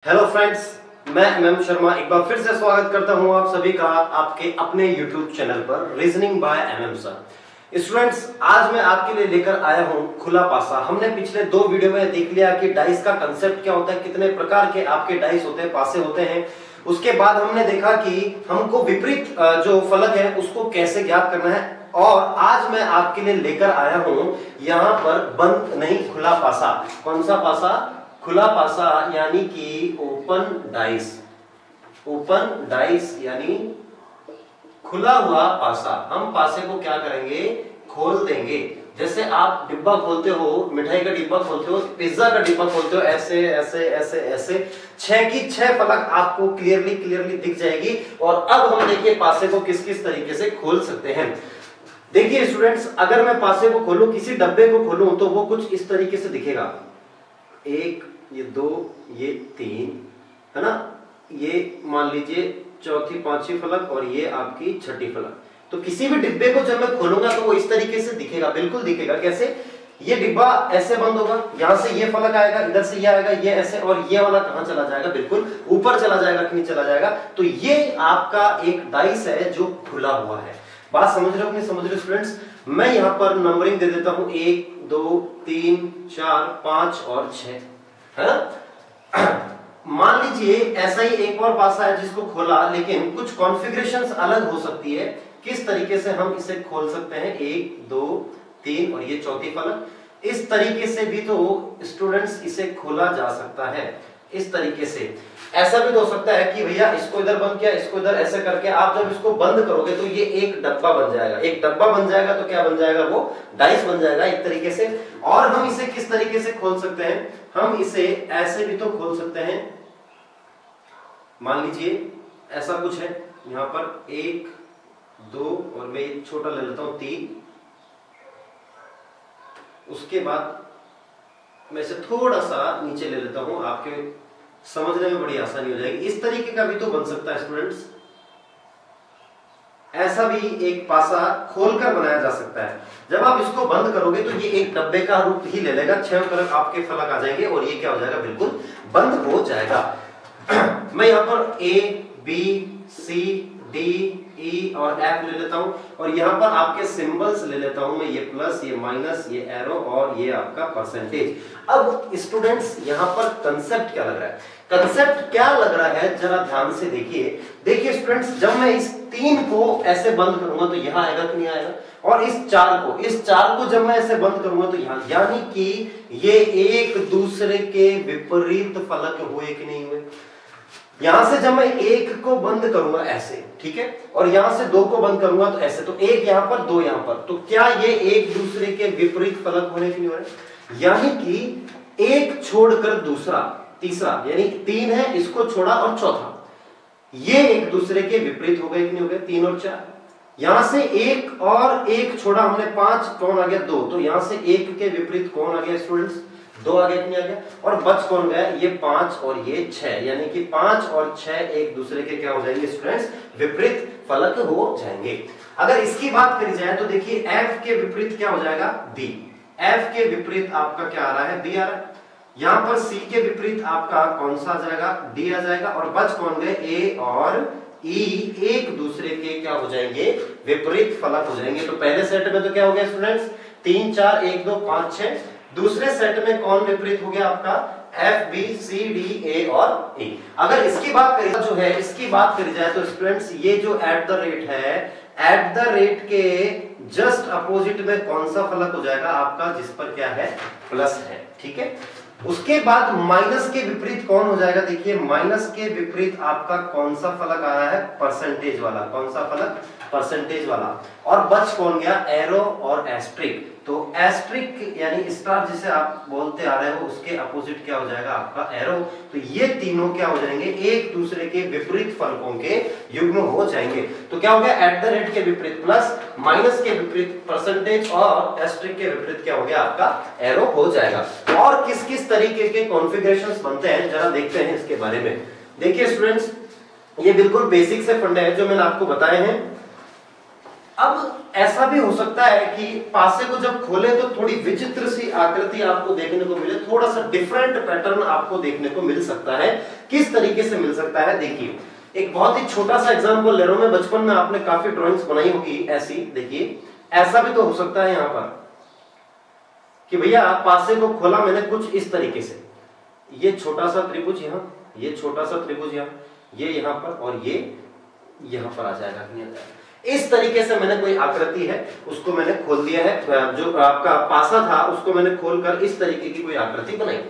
Hello friends, मैं MM Sharma एक बार फिर से स्वागत करता हूं आप सभी का आपके अपने यूट्यूब चैनल पर reasoning bye MM sir. Students, आज मैं आपके लिए लेकर आया हूं खुला पासा। हमने पिछले दो वीडियो में देख लिया कि डाइस का कंसेप्ट क्या होता है, कितने प्रकार के आपके डाइस होते हैं, पासे होते हैं। उसके बाद हमने देखा कि हमको विपरीत जो फलक है उसको कैसे ज्ञात करना है। और आज मैं आपके लिए लेकर आया हूं यहां पर बंद नहीं खुला पासा। कौन सा पासा? खुला पासा, यानी कि ओपन डाइस। ओपन डाइस यानी खुला हुआ पासा। हम पासे को क्या करेंगे? खोल देंगे। जैसे आप डिब्बा खोलते हो, मिठाई का डिब्बा खोलते हो, पिज्जा का डिब्बा खोलते हो, ऐसे ऐसे ऐसे ऐसे 6 की 6 फलक आपको क्लियरली दिख जाएगी। और अब हम देखिए पासे को किस किस तरीके से खोल सकते हैं। देखिए स्टूडेंट्स, अगर मैं पासे को खोलूं, किसी डब्बे को खोलूं, तो वो कुछ इस तरीके से दिखेगा। 1, ये 2, ये 3, है ना। ये मान लीजिए चौथी पांचवी फलक और ये आपकी छठी फलक। तो किसी भी डिब्बे को जब मैं खोलूंगा तो वो इस तरीके से दिखेगा, बिल्कुल दिखेगा। कैसे? ये डिब्बा ऐसे बंद होगा, यहां से ये फलक आएगा, इधर से ये आएगा, ये ऐसे, और ये वाला कहां चला जाएगा? बिल्कुल ऊपर चला जाएगा कि नहीं चला जाएगा। तो ये आपका एक डाइस है जो खुला हुआ है। बात समझ रहे हो कि नहीं समझ रहे हो स्टूडेंट्स? मैं यहां पर नंबरिंग दे देता हूं 1, 2, 3, 4, 5 और 6, है ना। मान लीजिए ऐसा ही एक और पासा है जिसको खोला, लेकिन कुछ कॉन्फ़िगरेशंस अलग हो सकती है। किस तरीके से हम इसे खोल सकते हैं? 1, 2, 3 और ये चौथी फलक। इस तरीके से भी तो स्टूडेंट्स इसे खोला जा सकता है। इस तरीके से ऐसा भी तो हो सकता है कि भैया इसको इधर बंद किया, इसको इधर, ऐसे करके आप जब इसको बंद करोगे तो ये एक डब्बा बन जाएगा। एक डब्बा बन जाएगा तो क्या बन जाएगा? वो डाइस बन जाएगा एक तरीके से। और हम इसे किस तरीके से खोल सकते हैं? हम इसे ऐसे भी तो खोल सकते हैं। मान लीजिए ऐसा कुछ है, यहां पर 1, 2 और मैं एक छोटा ले लेता हूं 3। उसके बाद मैं इसे थोड़ा सा नीचे ले लेता हूं, आपके समझने में बड़ी आसानी हो जाएगी। इस तरीके का भी तो बन सकता है स्टूडेंट्स। ऐसा भी एक पासा खोलकर बनाया जा सकता है। जब आप इसको बंद करोगे तो ये एक डब्बे का रूप ही ले लेगा। 6 तरफ आपके फलक आ जाएंगे और ये क्या हो जाएगा? बिल्कुल बंद हो जाएगा। मैं यहां पर A, B, C, D, E और F ले लेता हूं, और यहां पर आपके सिंबल्स ले लेता हूं मैं, ये प्लस, ये माइनस, ये एरो और ये आपका परसेंटेज। अब स्टूडेंट्स यहां पर कंसेप्ट क्या लग रहा है? कंसेप्ट क्या लग रहा है जरा ध्यान से देखिए। देखिए स्टूडेंट्स, जब मैं इस 3 को ऐसे बंद करूंगा तो यहां आएगा कि नहीं आएगा? और इस 4 को जब मैं ऐसे बंद करूंगा तो यहां, यानी कि ये एक दूसरे के विपरीत फलक हुए कि नहीं हुए। यहां से जब मैं 1 को बंद करूंगा ऐसे, ठीक है, और यहां से 2 को बंद करूंगा तो ऐसे, तो 1 यहां पर, 2 यहां पर, तो क्या ये एक दूसरे के विपरीत फलक होने की नहीं हो रहे? यानी कि एक छोड़कर दूसरा, तीसरा, यानी 3 है, इसको छोड़ा और चौथा, ये एक दूसरे के विपरीत हो गए कि नहीं हो गए? 3 और 4। यहां से 1 और 1 छोड़ा हमने, 5, कौन आ गया? 2। तो यहां से 1 के विपरीत कौन आ गया स्टूडेंट्स? 2 आ गया कि नहीं आ गया? और बच कौन गया? ये 5 और ये 6, यानी कि 5 और 6 एक दूसरे के क्या हो जाएंगे स्टूडेंट्स? विपरीत फलक हो जाएंगे। अगर इसकी बात करी जाए तो देखिए F के विपरीत क्या हो जाएगा? B। F के विपरीत आपका क्या आ रहा है? B आ रहा है। यहां पर C के विपरीत आपका कौन सा आ जाएगा? D आ जाएगा। और बच कौन गए? A और E एक दूसरे के क्या हो जाएंगे? विपरीत फलक हो जाएंगे। तो पहले सेट में तो क्या हो गया स्टूडेंट्स? 3, 4, 1, 2, 5, 6। दूसरे सेट में कौन विपरीत हो गया आपका? F, B, C, D, A और E। अगर इसकी बात करी जो है, इसकी बात करी जाए तो स्टूडेंट्स ये जो एट द रेट है, एट द रेट के जस्ट अपोजिट में कौन सा फलक हो जाएगा आपका? जिस पर क्या है? प्लस है, ठीक है। उसके बाद माइनस के विपरीत कौन हो जाएगा? देखिए माइनस के विपरीत आपका कौन सा फलक आ रहा है? परसेंटेज वाला। कौन सा फलक? परसेंटेज वाला। और बच कौन गया? एरो और एस्ट्रिक। तो एस्ट्रिक यानी स्टार जिसे आप बोलते आ रहे हो, उसके अपोजिट क्या हो जाएगा आपका? एरो। तो ये तीनों क्या हो जाएंगे? एक दूसरे के विपरीत फलकों के युग्म हो जाएंगे। तो क्या हो गया? एट द रेट के विपरीत प्लस, माइनस के विपरीत परसेंटेज और एस्ट्रिक के विपरीत क्या हो गया आपका? एरो हो जाएगा। और किस किस तरीके के कॉन्फ़िगरेशंस बनते हैं जरा देखते हैं इसके बारे में। देखिए स्टूडेंट्स, ये बिल्कुल बेसिक से फंडे हैं जो मैंने आपको बताए हैं। अब ऐसा भी हो सकता है कि पासे को जब खोले तो थोड़ी विचित्र सी आकृति आपको देखने को मिले, थोड़ा सा डिफरेंट पैटर्न आपको देखने को मिल सकता है। किस तरीके से मिल सकता है, देखिए एक बहुत ही छोटा सा एग्जांपल ले रहा हूं मैं। बचपन में आपने काफी ड्राइंग्स बनाई होगी ऐसी, देखिए ऐसा भी तो हो सकता है यहां पर कि भैया पासे को खोला मैंने कुछ इस तरीके से, ये छोटा सा त्रिभुज यहां, ये छोटा सा त्रिभुज यहां, ये यहां पर और ये यहां पर आ जाएगा, नहीं आ जाएगा। इस तरीके से मैंने कोई आकृति है उसको मैंने खोल दिया है, जो आपका पासा था उसको मैंने खोलकर इस तरीके की कोई आकृति बनाई।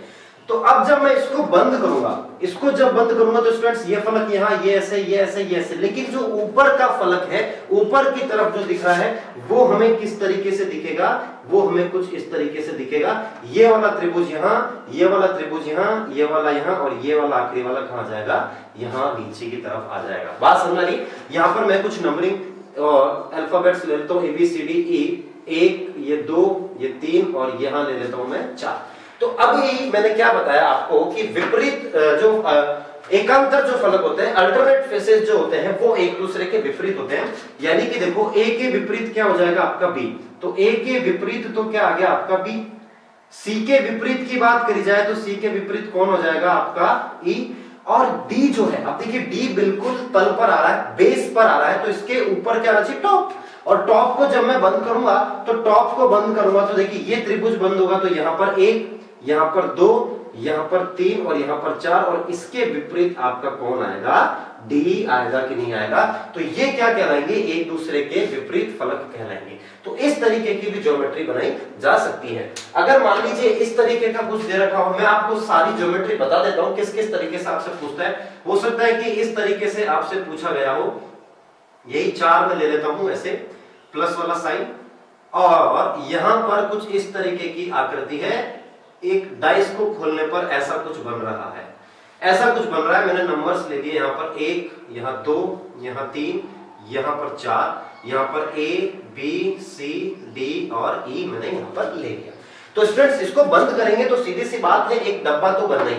तो अब जब मैं इसको बंद करूंगा, इसको जब बंद करूंगा तो स्टूडेंट्स ये फलक यहाँ, ये ऐसे, ये ऐसे, ये ऐसे, लेकिन जो ऊपर का फलक है, ऊपर की तरफ जो दिख रहा है वो हमें किस तरीके से दिखेगा, वो हमें कुछ इस तरीके से दिखेगा। ये वाला त्रिभुज यहाँ, ये वाला त्रिभुज यहाँ, ये वाला यहाँ और ये वाला आखिरी वाला कहाँ जाएगा, यहाँ नीचे की तरफ आ जाएगा। बात समझ रही? यहाँ पर मैं कुछ नंबरिंग और अल्फाबेट्स ले लेता हूँ, ABCDE, 1, ये 2, ये 3 और यहाँ ले लेता हूँ मैं 4। तो अभी मैंने क्या बताया आपको कि विपरीत जो एकांतर जो फलक होते हैं, अल्टरनेट फेसेस जो होते हैं वो एक दूसरे के विपरीत होते हैं। यानी कि देखो A के विपरीत क्या हो जाएगा आपका B, तो A के विपरीत तो क्या आ गया आपका B। C के विपरीत की बात करी जाए तो C के विपरीत कौन हो जाएगा आपका E। और D जो है, अब देखिए D बिल्कुल तल पर आ रहा है, बेस पर आ रहा है, तो इसके ऊपर क्या आना चाहिए, टॉप। और टॉप को जब मैं बंद करूंगा तो टॉप को बंद करूंगा तो देखिए ये त्रिभुज बंद होगा, तो यहां पर 1, यहां पर 2, यहां पर 3 और यहां पर 4, और इसके विपरीत आपका कौन आएगा, D आएगा कि नहीं आएगा। तो ये क्या कहलाएंगे, एक दूसरे के विपरीत फलक कहलाएंगे। तो इस तरीके की भी ज्योमेट्री बनाई जा सकती है। अगर मान लीजिए इस तरीके का कुछ दे रखा हो, मैं आपको सारी ज्योमेट्री बता देता हूं किस किस तरीके से आपसे पूछता है। हो सकता है कि इस तरीके से आपसे पूछा गया हो, यही 4 में ले लेता हूं ऐसे प्लस वाला साइन, और यहां पर कुछ इस तरीके की आकृति है, एक डाइस को खोलने पर ऐसा कुछ बन रहा है, ऐसा कुछ बन रहा है। मैंने नंबर्स ले लिए, यहां पर 1, यहां 2, यहां 3, यहां पर 4, यहां पर A, B, C, D और E मैंने यहां पर ले लिया। तो स्टूडेंट्स इसको बंद करेंगे तो सीधी सी बात है, एक डब्बा तो बनना ही,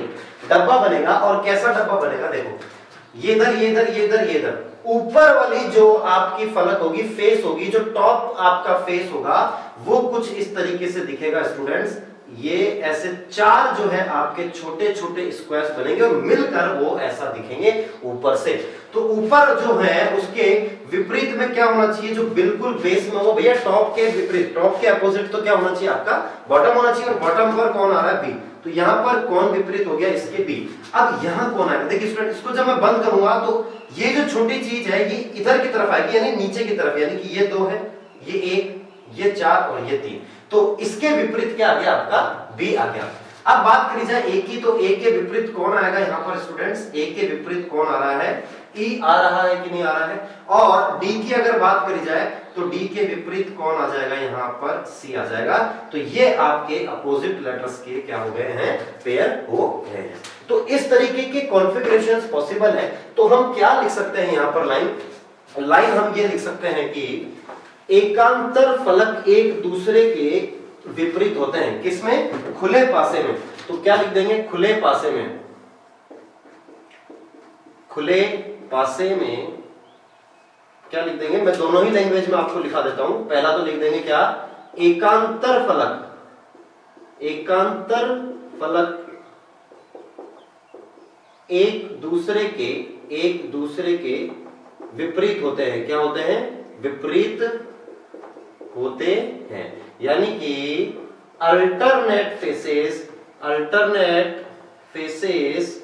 डब्बा बनेगा। और कैसा डब्बा बनेगा, देखो ये इधर, ये इधर, ये इधर, ये इधर, ऊपर वाली जो आपकी फलक होगी, फेस होगी, जो टॉप आपका फेस होगा वो कुछ इस तरीके से दिखेगा स्टूडेंट्स। ये ऐसे 4 जो है आपके छोटे छोटे स्क्वायर्स बनेंगे और मिलकर वो ऐसा दिखेंगे ऊपर से। तो ऊपर जो है उसके विपरीत में क्या होना चाहिए, जो बिल्कुल बेस में हो भैया, टॉप के विपरीत, टॉप के अपोजिट तो क्या होना चाहिए आपका, बॉटम होना चाहिए। और बॉटम पर कौन आ रहा है, बी, तो यहां पर कौन विपरीत हो गया, इसके बी। अब यहां कौन आएगा, देखिए स्टूडेंट इसको जब मैं बंद करूंगा तो ये जो छोटी चीज है ये इधर की तरफ आएगी, यानी नीचे की तरफ, यानी कि ये 2 है, ये 1, ये 4 और ये 3। तो इसके विपरीत क्या आ गया आपका, बी आ गया। अब बात करी जाए ए की, तो ए के विपरीत कौन आएगा यहाँ पर स्टूडेंट्स, ए के विपरीत कौन आ रहा है, ई आ रहा है कि नहीं आ रहा है। और डी की अगर बात करी जाए तो डी के विपरीत कौन आ जाएगा, यहाँ पर सी आ जाएगा। तो ये आपके अपोजिट लेटर्स के क्या हो गए हैं, पेयर हो गए हैं। तो इस तरीके के कॉन्फ़िगरेशंस पॉसिबल है। तो हम क्या लिख सकते हैं यहाँ पर, लाइन हम ये लिख सकते हैं कि एकांतर फलक एक दूसरे के विपरीत होते हैं, किसमें, खुले पासे में। तो क्या लिख देंगे, खुले पासे में, खुले पासे में क्या लिख देंगे, मैं दोनों ही लैंग्वेज में आपको लिखा देता हूं। पहला तो लिख देंगे क्या, एकांतर फलक, एकांतर फलक एक दूसरे के विपरीत होते हैं। क्या होते हैं, विपरीत होते हैं। यानी कि alternate faces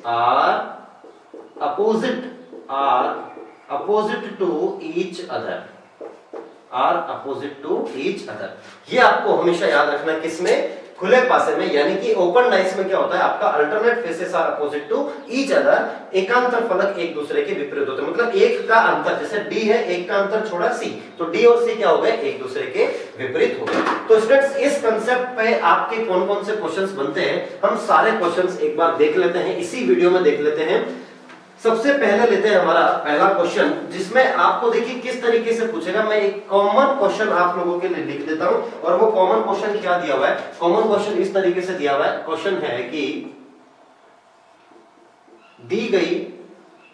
are opposite to each other. ये आपको हमेशा याद रखना है, किसमें, खुले पासे में। यानी कि ओपन डाइस में क्या होता है आपका, alternate faces are opposite to each other, एकांतर फलक एक दूसरे के विपरीत होते हैं। मतलब एक का अंतर, जैसे डी है, एक का अंतर छोड़ा सी, तो डी और सी क्या हो गए, एक दूसरे के विपरीत हो गए। तो स्टूडेंट्स इस कंसेप्ट पे आपके कौन कौन से क्वेश्चंस बनते हैं, हम सारे क्वेश्चंस एक बार देख लेते हैं, इसी वीडियो में देख लेते हैं। सबसे पहले लेते हैं हमारा पहला क्वेश्चन, जिसमें आपको देखिए किस तरीके से पूछेगा। मैं एक कॉमन क्वेश्चन आप लोगों के लिए लिख देता हूं, और वो कॉमन क्वेश्चन क्या दिया हुआ है, कॉमन क्वेश्चन इस तरीके से दिया हुआ है। क्वेश्चन है कि दी गई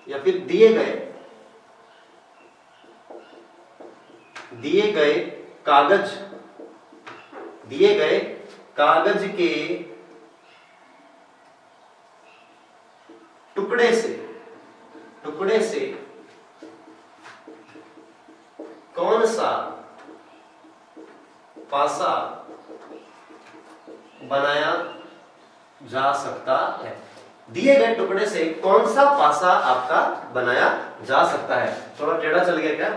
या फिर दिए गए कागज, दिए गए कागज के टुकड़े से कौन सा पासा बनाया जा सकता है। दिए गए टुकड़े से कौन सा पासा आपका बनाया जा सकता है। थोड़ा टेढ़ा चल गया क्या,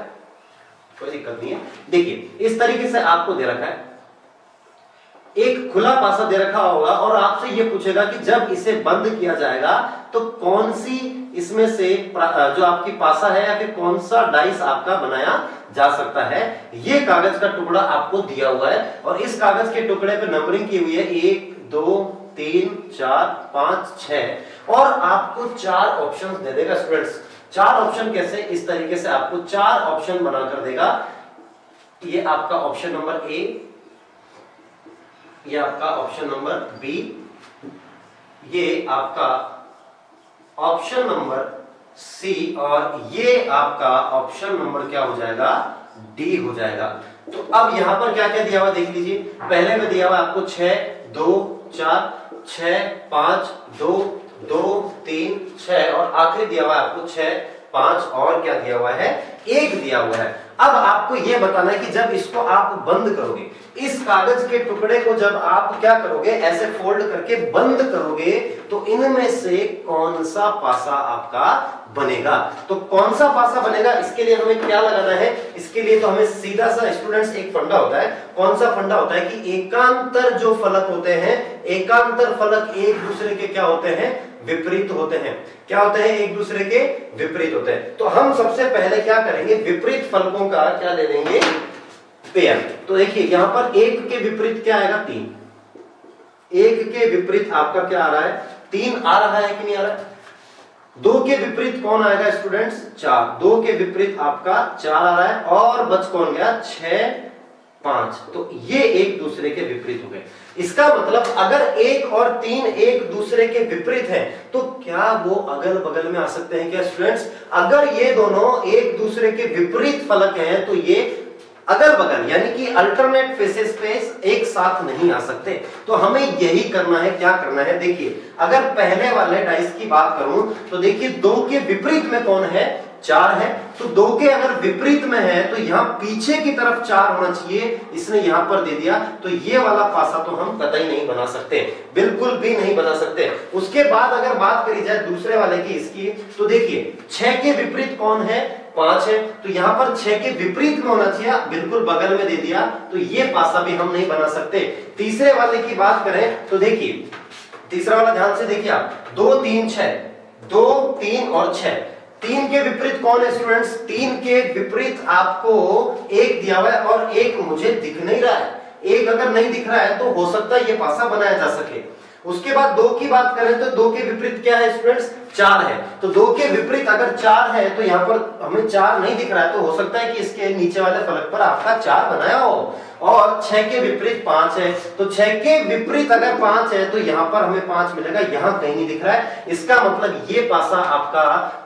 कोई दिक्कत नहीं है। देखिए इस तरीके से आपको दे रखा है, एक खुला पासा दे रखा होगा और आपसे यह पूछेगा कि जब इसे बंद किया जाएगा तो कौन सी इसमें से जो आपकी पासा है या फिर कौन सा डाइस आपका बनाया जा सकता है। ये कागज का टुकड़ा आपको दिया हुआ है और इस कागज के टुकड़े पे नंबरिंग की हुई है 1 2 3 4 5 6 और आपको 4 ऑप्शंस दे देगा स्टूडेंट्स। 4 ऑप्शन कैसे, इस तरीके से आपको 4 ऑप्शन बनाकर देगा। ये आपका ऑप्शन नंबर ए, ये आपका ऑप्शन नंबर बी, ये आपका ऑप्शन नंबर सी और ये आपका ऑप्शन नंबर क्या हो जाएगा, डी हो जाएगा। तो अब यहां पर क्या क्या दिया हुआ देख लीजिए। पहले में दिया हुआ आपको 6 2 4 6 5 2 2 3 6 और आखिरी दिया हुआ आपको 6 5 और क्या दिया हुआ है, 1 दिया हुआ है। अब आपको यह बताना है कि जब इसको आप बंद करोगे, इस कागज के टुकड़े को जब आप क्या करोगे, ऐसे फोल्ड करके बंद करोगे तो इनमें से कौन सा पासा आपका बनेगा। तो कौन सा पासा बनेगा, इसके लिए हमें क्या लगाना है, इसके लिए तो हमें सीधा सा स्टूडेंट्स एक फंडा होता है। कौन सा फंडा होता है कि एकांतर जो फलक होते हैं, एकांतर फलक एक दूसरे के क्या होते हैं, विपरीत होते हैं। क्या होते हैं, एक दूसरे के विपरीत होते हैं। तो हम सबसे पहले क्या करेंगे, विपरीत फलकों का क्या ले लेंगे, पेयर। तो देखिए यहां पर 1 के विपरीत क्या आएगा, 3। 1 के विपरीत आपका क्या आ रहा है, 3 आ रहा है कि नहीं आ रहा है। 2 के विपरीत कौन आएगा स्टूडेंट्स, 4। 2 के विपरीत आपका 4 आ रहा है और बच कौन गया, 6 5। तो ये एक दूसरे के विपरीत हो गए। इसका मतलब अगर 1 और 3 एक दूसरे के विपरीत हैं तो क्या वो अगल बगल में आ सकते हैं क्या स्टूडेंट्स। अगर ये दोनों एक दूसरे के विपरीत फलक हैं तो ये अगल बगल यानी कि अल्टरनेट फेसेस पे एक साथ नहीं आ सकते। तो हमें यही करना है, क्या करना है, देखिए अगर पहले वाले डाइस की बात करूं तो देखिए 2 के विपरीत में कौन है, 4 है। तो 2 के अगर विपरीत में है तो यहां पीछे की तरफ 4 होना चाहिए, इसने यहां पर दे दिया। तो ये वाला पासा तो हम कतई नहीं बना सकते, बिल्कुल भी नहीं बना सकते। उसके बाद अगर बात करी जाए दूसरे वाले की, इसकी, तो देखिए 6 के विपरीत कौन है, 5 है। तो यहां पर 6 के विपरीत में होना चाहिए, बिल्कुल बगल में दे दिया, तो ये पासा भी हम नहीं बना सकते। तीसरे वाले की बात करें तो देखिए तीसरा वाला ध्यान से देखिए आप, 2 3 6, 2 3 और 6। 3 के विपरीत कौन है स्टूडेंट्स, 3 के विपरीत आपको 1 दिया हुआ है और 1 मुझे दिख नहीं रहा है। 1 अगर नहीं दिख रहा है तो हो सकता है ये पासा बनाया जा सके। उसके बाद 2 की बात करें तो 2 के विपरीत क्या है स्टूडेंट्स, 4 है। तो 2 के विपरीत अगर 4 है तो यहां पर हमें 4 नहीं दिख रहा है, तो हो सकता है कि इसके नीचे वाले फलक पर आपका 4 बनाया हो। और 6 के विपरीत 5 है, तो 6 के विपरीत अगर 5 है तो यहां पर हमें 5 मिलेगा, यहां कहीं नहीं दिख रहा है। इसका मतलब ये पासा आपका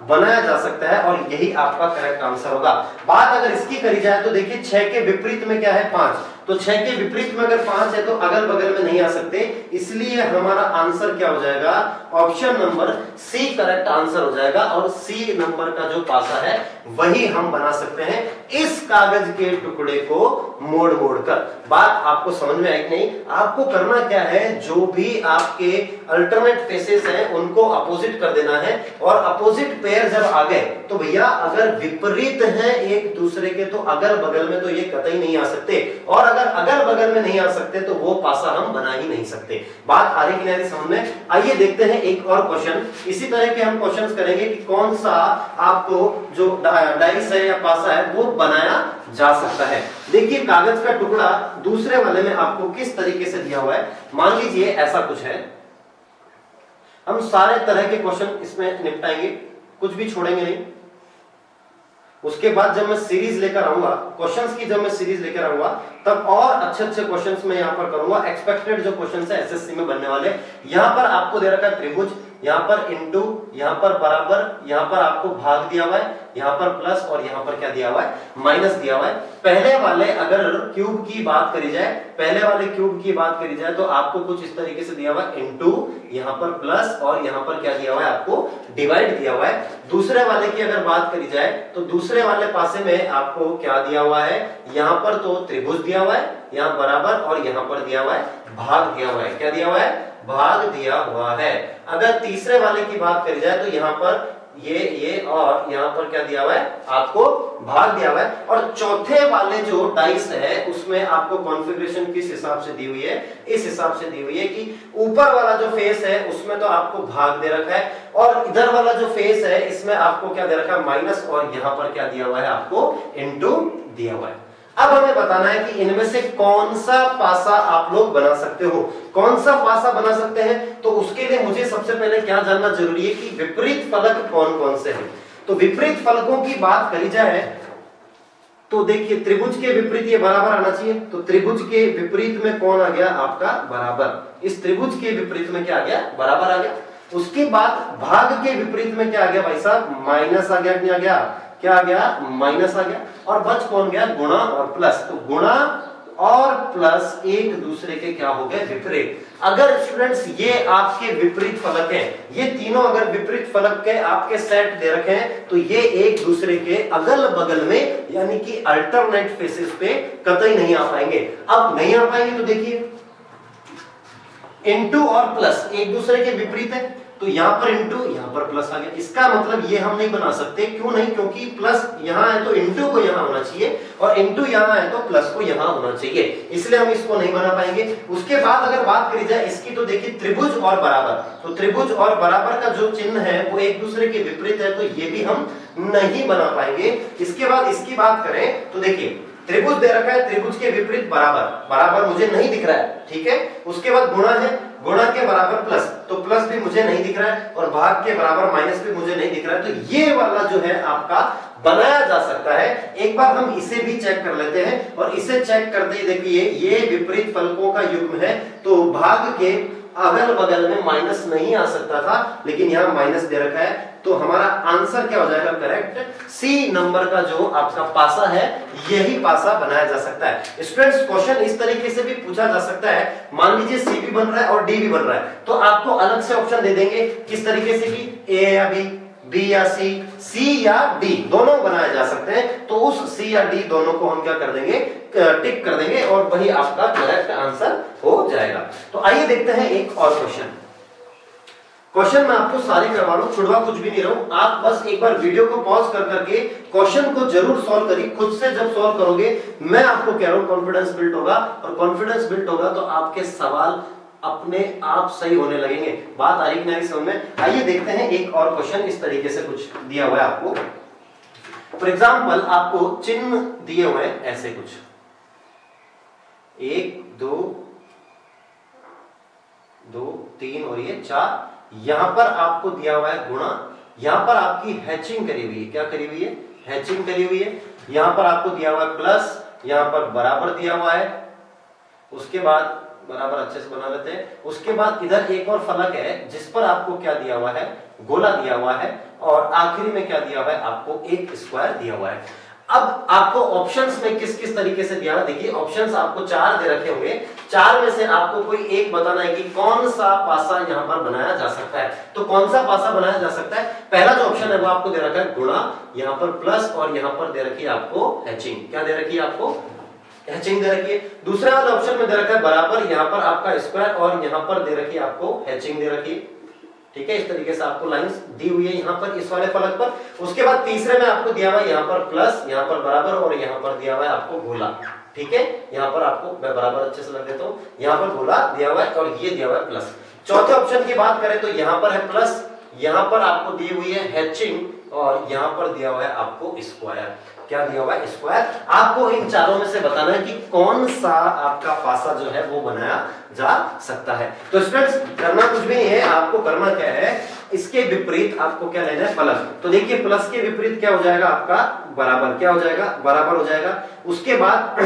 बनाया जा सकता है और यही आपका करेक्ट आंसर होगा। बात अगर इसकी करी जाए तो देखिए 6 के विपरीत में क्या है, 5। तो 6 के विपरीत में अगर 5 है तो अगल बगल में नहीं आ सकते, इसलिए हमारा आंसर क्या हो जाएगा, option number C correct answer हो जाएगा। और सी नंबर का जो पासा है वही हम बना सकते हैं इस कागज के टुकड़े को मोड़ मोड़ कर। बात आपको समझ में आई कि नहीं। आपको करना क्या है, जो भी आपके अल्टरनेट फेसेस हैं उनको अपोजिट कर देना है और अपोजिट पेयर जब आ गए तो भैया अगर विपरीत हैं एक दूसरे के तो अगल बगल में तो ये कतई नहीं आ सकते, और अगर अगल बगल में नहीं आ सकते तो वो पासा हम बना ही नहीं सकते। बात आ रही कि नहीं समझ में। आइए देखते हैं एक और क्वेश्चन। इसी तरह के हम क्वेश्चंस करेंगे कि कौन सा आपको जो डाइस है या पासा है वो बनाया जा सकता है। देखिए कागज का टुकड़ा दूसरे वाले में आपको किस तरीके से दिया हुआ है। मान लीजिए ऐसा कुछ है, हम सारे तरह के क्वेश्चन इसमें निपटाएंगे, कुछ भी छोड़ेंगे नहीं। उसके बाद जब मैं सीरीज लेकर आऊंगा, क्वेश्चंस की जब मैं सीरीज लेकर आऊंगा तब और अच्छे अच्छे क्वेश्चंस मैं यहां पर करूंगा। एक्सपेक्टेड जो क्वेश्चंस है एसएससी में बनने वाले, यहां पर आपको दे रखा है त्रिभुज, यहाँ पर इंटू, यहाँ पर बराबर, यहाँ पर आपको भाग दिया हुआ है, यहाँ पर प्लस और यहाँ पर क्या दिया हुआ है, माइनस दिया हुआ है। पहले वाले अगर क्यूब की बात करी जाए, पहले वाले क्यूब की बात करी जाए तो आपको कुछ इस तरीके से दिया हुआ है, इंटू, यहाँ पर प्लस और यहाँ पर क्या दिया हुआ है, आपको डिवाइड दिया हुआ है। दूसरे वाले की अगर बात करी जाए तो दूसरे वाले पासे में आपको क्या दिया हुआ है, यहाँ पर तो त्रिभुज दिया हुआ है, यहाँ बराबर और यहाँ पर दिया हुआ है भाग दिया हुआ है। क्या दिया हुआ है, भाग दिया हुआ है। अगर तीसरे वाले की बात करी जाए तो यहाँ पर ये और यहाँ पर क्या दिया हुआ है, आपको भाग दिया हुआ है। और चौथे वाले जो डाइस है उसमें आपको कॉन्फ़िगरेशन किस हिसाब से दी हुई है, इस हिसाब से दी हुई है कि ऊपर वाला जो फेस है उसमें तो आपको भाग दे रखा है और इधर वाला जो फेस है इसमें आपको क्या दे रखा है, माइनस, और यहाँ पर क्या दिया हुआ है, आपको इनटू दिया हुआ है। अब हमें बताना है कि इनमें से कौन सा पासा आप लोग बना सकते हो, कौन सा पासा बना सकते हैं। तो उसके लिए मुझे सबसे पहले क्या जानना जरूरी है कि विपरीत फलक कौन कौन से हैं। तो विपरीत फलकों की बात करी जाए तो देखिए त्रिभुज के विपरीत ये बराबर आना चाहिए, तो त्रिभुज के विपरीत में कौन आ गया, आपका बराबर। इस त्रिभुज के विपरीत में क्या आ गया, बराबर आ गया। उसके बाद भाग के विपरीत में क्या आ गया भाई साहब, माइनस आ गया, क्या आ गया, क्या आ गया, माइनस आ गया। और बच कौन गया, गुणा और प्लस। तो गुणा और प्लस एक दूसरे के क्या हो गए, विपरीत। अगर स्टूडेंट्स ये आपके विपरीत फलक हैं, ये तीनों अगर विपरीत फलक के आपके सेट दे रखे हैं तो ये एक दूसरे के अगल बगल में यानी कि अल्टरनेट फेसेस पे कतई नहीं आ पाएंगे। अब नहीं आ पाएंगे तो देखिए इनटू और प्लस एक दूसरे के विपरीत है, तो यहां पर इंटू यहां पर प्लस आ गया। इसका मतलब ये हम नहीं बना सकते, क्यों नहीं, क्योंकि प्लस यहां है तो इंटू को यहां होना चाहिए और इंटू यहां है तो प्लस को यहां होना चाहिए, इसलिए हम इसको नहीं बना पाएंगे। उसके बाद अगर बात करी जाए इसकी तो देखिए त्रिभुज और बराबर, तो त्रिभुज और बराबर का जो चिन्ह है वो एक दूसरे के विपरीत है, तो ये भी हम नहीं बना पाएंगे। इसके बाद इसकी बात करें तो देखिए त्रिभुज दे रखा है, त्रिभुज के विपरीत बराबर, बराबर मुझे नहीं दिख रहा है, ठीक है। उसके बाद गुणा है, गुणा के बराबर प्लस, तो प्लस भी मुझे नहीं दिख रहा है और भाग के बराबर माइनस भी मुझे नहीं दिख रहा है। तो ये वाला जो है आपका बनाया जा सकता है। एक बार हम इसे भी चेक कर लेते हैं और इसे चेक करते ही देखिए ये विपरीत फलकों का युग्म है, तो भाग के अगल बगल में माइनस नहीं आ सकता था, लेकिन यहाँ माइनस दे रखा है, तो हमारा आंसर क्या हो जाएगा, करेक्ट, सी नंबर का जो आपका पासा है यही पासा बनाया जा सकता है। स्टूडेंट्स क्वेश्चन इस तरीके से भी पूछा जा सकता है, मान लीजिए सी भी बन रहा है और डी भी बन रहा है, तो आपको अलग से ऑप्शन दे देंगे किस तरीके से कि ए या बी, बी या सी या डी दोनों बनाए जा सकते हैं। तो उस सी या डी दोनों को हम क्या कर देंगे, टिक कर देंगे और वही आपका करेक्ट आंसर हो जाएगा। तो आइए देखते हैं एक और क्वेश्चन। क्वेश्चन मैं आपको सारे करवा रहा हूं, छुड़वा कुछ भी नहीं रहा हूं, आप बस एक बार वीडियो को पॉज कर करके क्वेश्चन को जरूर सॉल्व करिए। खुद से जब सॉल्व करोगे मैं आपको कह रहा हूं कॉन्फिडेंस बिल्ड होगा, और कॉन्फिडेंस बिल्ड होगा तो आपके सवाल अपने आप सही होने लगेंगे। बात आ रही नहीं समझ में? आइए देखते हैं एक और क्वेश्चन। इस तरीके से कुछ दिया हुआ है आपको, फॉर एग्जाम्पल आपको चिन्ह दिए हुए हैं ऐसे कुछ 1 2 2 3 और ये 4, यहां पर आपको दिया हुआ है गुणा, यहां पर आपकी हैचिंग करी हुई है, क्या करी हुई है, हैचिंग करी हुई है। यहां पर आपको दिया हुआ है प्लस, यहां पर बराबर दिया हुआ है, उसके बाद बराबर अच्छे से बना लेते हैं। उसके बाद इधर एक और फलक है जिस पर आपको क्या दिया हुआ है, गोला दिया हुआ है, और आखिरी में क्या दिया हुआ है, आपको एक स्क्वायर दिया हुआ है। अब आपको ऑप्शंस में किस किस तरीके से दिया हुआ है, देखिए ऑप्शंस आपको 4 दे रखे होंगे, 4 में से आपको कोई एक बताना है कि कौन सा पासा यहां पर बनाया जा सकता है। तो कौन सा पासा बनाया जा सकता है, पहला जो ऑप्शन है वो आपको दे रखा है गुणा, यहां पर प्लस और यहां पर दे रखी है आपको हैचिंग, क्या दे रखी है, आपको हैचिंग दे रखी है। दूसरे वाले ऑप्शन में दे रखा है बराबर, यहां पर आपका स्क्वायर और यहां पर दे रखी है आपको हैचिंग दे रखी है, ठीक है। इस तरीके से आपको लाइंस दी हुई है यहाँ पर इस वाले फलक पर। उसके बाद तीसरे में आपको दिया हुआ है यहाँ पर प्लस, यहाँ पर बराबर और यहाँ पर दिया हुआ है आपको गोला, ठीक है। यहाँ पर आपको मैं बराबर अच्छे से लग देता हूँ, यहाँ पर गोला दिया हुआ है और ये दिया हुआ है प्लस। चौथे ऑप्शन की बात करें तो यहाँ पर है प्लस, यहाँ पर आपको दी हुई है हैचिंग और यहाँ पर दिया हुआ है आपको स्क्वायर, क्या दिया हुआ है, स्क्वायर। आपको इन चारों में से बताना है कि कौन सा आपका पासा जो है वो बनाया जा सकता है। तो स्टूडेंट्स करना कुछ भी नहीं है, आपको करना क्या है, इसके विपरीत आपको क्या लेना है, फलक। तो देखिए प्लस के विपरीत क्या हो जाएगा आपका बराबर, क्या हो जाएगा, बराबर हो जाएगा। उसके बाद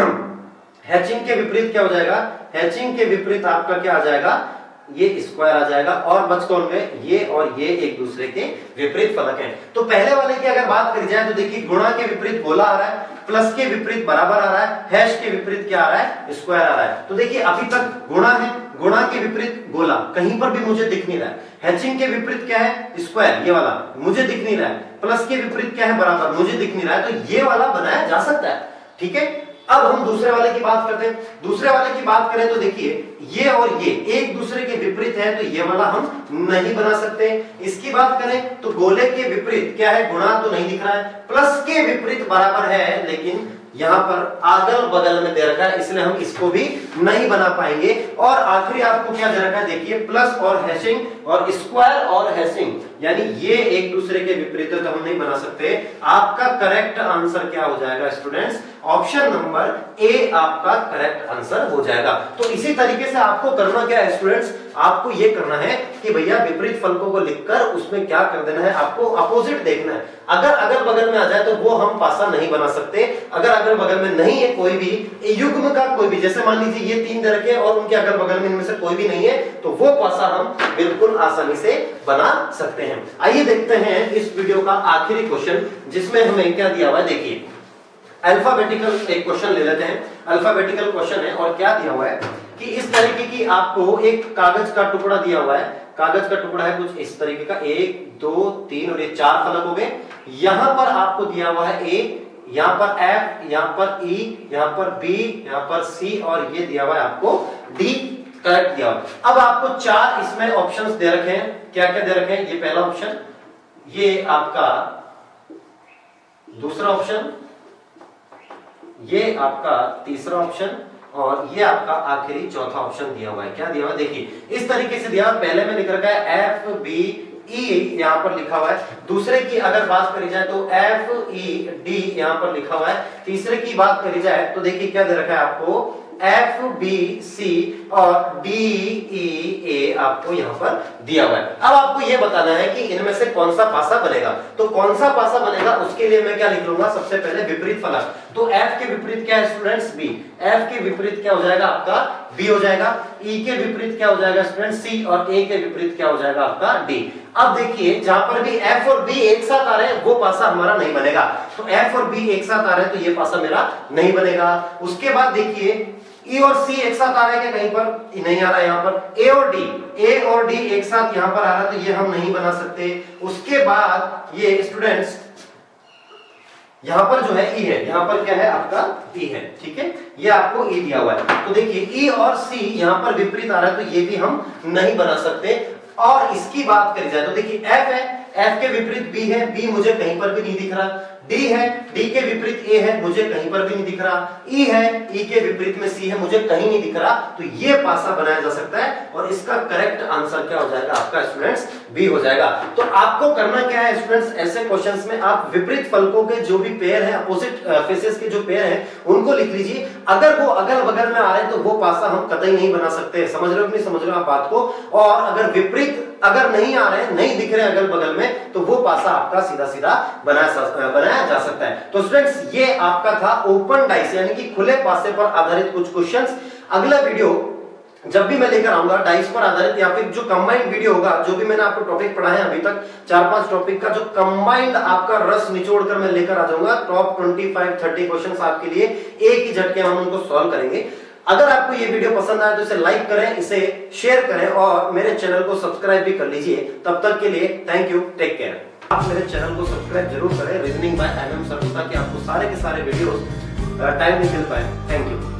हैचिंग के विपरीत क्या हो जाएगा, हैचिंग के विपरीत आपका क्या आ जाएगा, ये स्क्वायर आ जाएगा और बच कौन गए, ये और ये एक दूसरे के विपरीत फलक हैं। तो पहले वाले की अगर बात करी जाए तो देखिए गुणा के विपरीत गोला आ रहा है, प्लस के विपरीत बराबर आ रहा है, हैश के विपरीत क्या आ रहा है, स्क्वायर आ रहा है। तो देखिए अभी तक गुणा है, गुणा के विपरीत गोला कहीं पर भी मुझे दिख नहीं रहा है, हैचिंग के विपरीत क्या है, स्क्वायर ये वाला मुझे दिख नहीं रहा है, प्लस के विपरीत क्या है, बराबर मुझे दिख नहीं रहा है, तो ये वाला बनाया जा सकता है। ठीक है, अब हम दूसरे वाले की बात करते हैं। दूसरे वाले की बात करें तो देखिए ये और ये एक दूसरे के विपरीत है, तो ये वाला हम नहीं बना सकते। इसकी बात करें तो गोले के विपरीत क्या है, गुणा तो नहीं दिख रहा है, प्लस के विपरीत बराबर है, लेकिन यहां पर अगल बगल में दे रखा है, इसलिए हम इसको भी नहीं बना पाएंगे। और आखिरी आपको क्या दे रखा है, देखिए प्लस और हैशिंग और स्क्वायर और हैशिंग, यानी ये एक दूसरे के विपरीत है, तो हम नहीं बना सकते। आपका करेक्ट आंसर क्या हो जाएगा स्टूडेंट्स, ऑप्शन नंबर ए आपका करेक्ट आंसर हो जाएगा। तो इसी तरीके से आपको करना क्या है स्टूडेंट्स, आपको ये करना है कि भैया विपरीत फलकों को लिखकर उसमें क्या कर देना है, आपको अपोजिट देखना है। अगर अगल बगल में आ जाए तो वो हम पासा नहीं बना सकते। अगर अगल बगल में नहीं है कोई भी युग्म का कोई भी, जैसे मान लीजिए ये 3 दे रखे और उनके अगल बगल में इनमें से कोई भी नहीं है, तो वो पासा हम बिल्कुल आसानी से बना सकते हैं। आइए देखते हैं इस वीडियो का आखिरी क्वेश्चन, जिसमें हमें क्या दिया हुआ है। देखिए अल्फाबेटिकल एक क्वेश्चन ले लेते हैं। अल्फाबेटिकल क्वेश्चन है और क्या दिया हुआ है कि इस तरीके की आपको एक कागज का टुकड़ा दिया हुआ है। कागज का टुकड़ा है कुछ इस तरीके का, 1 2 3 और ये 4 फलक हो गए। यहां पर आपको दिया हुआ है ए, यहां पर एफ, यहां पर ई, यहां पर बी, यहां पर सी और ये दिया हुआ है आपको डी। करेक्ट दिया हुआ। अब आपको 4 इसमें ऑप्शंस दे रखे हैं। क्या क्या दे रखे हैं, ये पहला ऑप्शन, ये आपका दूसरा ऑप्शन, ये आपका तीसरा ऑप्शन और ये आपका आखिरी चौथा ऑप्शन दिया हुआ है। क्या दिया हुआ है, देखिए इस तरीके से दिया हुआ। पहले में लिख रखा है एफ बी ई, यहां पर लिखा हुआ है। दूसरे की अगर बात करी जाए तो एफ ई डी यहां पर लिखा हुआ है। तीसरे की बात करी जाए तो देखिए क्या दे रखा है आपको, एफ बी सी और डी ई ए आपको यहां पर दिया हुआ है। अब आपको यह बताना है कि इनमें से कौन सा पासा बनेगा। तो कौन सा पासा बनेगा उसके लिए मैं क्या लिख लूंगा, सबसे पहले विपरीत फलक। तो एफ के विपरीत क्या है स्टूडेंट्स, बी। एफ के विपरीत क्या हो जाएगा आपका, बी हो जाएगा। ई के विपरीत क्या हो जाएगा स्टूडेंट्स, सी। और ए के विपरीत क्या हो जाएगा आपका, डी। अब देखिए जहां पर भी एफ और बी एक साथ आ रहे हैं वो पासा हमारा नहीं बनेगा। तो एफ और बी एक साथ आ रहे हैं तो ये पासा मेरा नहीं बनेगा। उसके बाद देखिए ई और सी एक साथ आ रहे हैं क्या, कहीं पर नहीं आ रहा है। यहां पर ए और डी एक साथ यहां पर आ रहा है तो ये हम नहीं बना सकते। उसके बाद ये स्टूडेंट्स यहां पर जो है ई है, यहां पर क्या है आपका ई है। ठीक है, ये आपको ई दिया हुआ है। तो देखिए ई और सी यहां पर विपरीत आ रहा है तो ये भी हम नहीं बना सकते। और इसकी बात करी जाए तो देखिए एफ है, एफ के विपरीत बी है, बी मुझे कहीं पर भी नहीं दिख रहा। डी है, डी के विपरीत ए है, मुझे कहीं पर भी नहीं दिख रहा। ई है, ई के विपरीत में सी है, मुझे कहीं नहीं दिख रहा। तो ये पासा बनाया जा सकता है और इसका करेक्ट आंसर क्या हो जाएगा आपका स्टूडेंट्स, बी हो जाएगा। तो आपको करना क्या है स्टूडेंट्स, ऐसे क्वेश्चंस में आप विपरीत फलकों के जो भी पेयर है, अपोजिट फेसेस के जो पेयर है उनको लिख लीजिए। अगर वो अगल बगल में आ रहे हैं तो वो पासा हम कतई नहीं बना सकते। समझ रहे हो कि नहीं समझ रहे हो आप बात को। और अगर विपरीत अगर नहीं आ रहे हैं, नहीं दिख रहे अगल बगल में, तो वो पासा आपका सीधा सीधा बनाया जा सकता है। तो स्टूडेंट्स ये आपका था ओपन डाइस यानी कि खुले पासे पर आधारित कुछ क्वेश्चंस। अगला वीडियो जब भी मैं लेकर आऊंगा डाइस पर आधारित या फिर जो कंबाइंड वीडियो होगा, जो भी मैंने आपको टॉपिक पढ़ाए अभी तक 4-5 टॉपिक का जो कंबाइंड आपका रस निचोड़कर मैं लेकर आ जाऊंगा। टॉप 25-30 क्वेश्चंस आपके लिए एक ही झटके हम उनको सॉल्व करेंगे। अगर आपको ये वीडियो पसंद आए तो इसे लाइक करें, इसे शेयर करें और मेरे चैनल को सब्सक्राइब भी कर लीजिए। तब तक के लिए थैंक यू, टेक केयर। आप मेरे चैनल को सब्सक्राइब जरूर करें, रीजनिंग बाय MM सर, ताकि आपको सारे के सारे वीडियोस टाइम में मिल पाए। Thank you.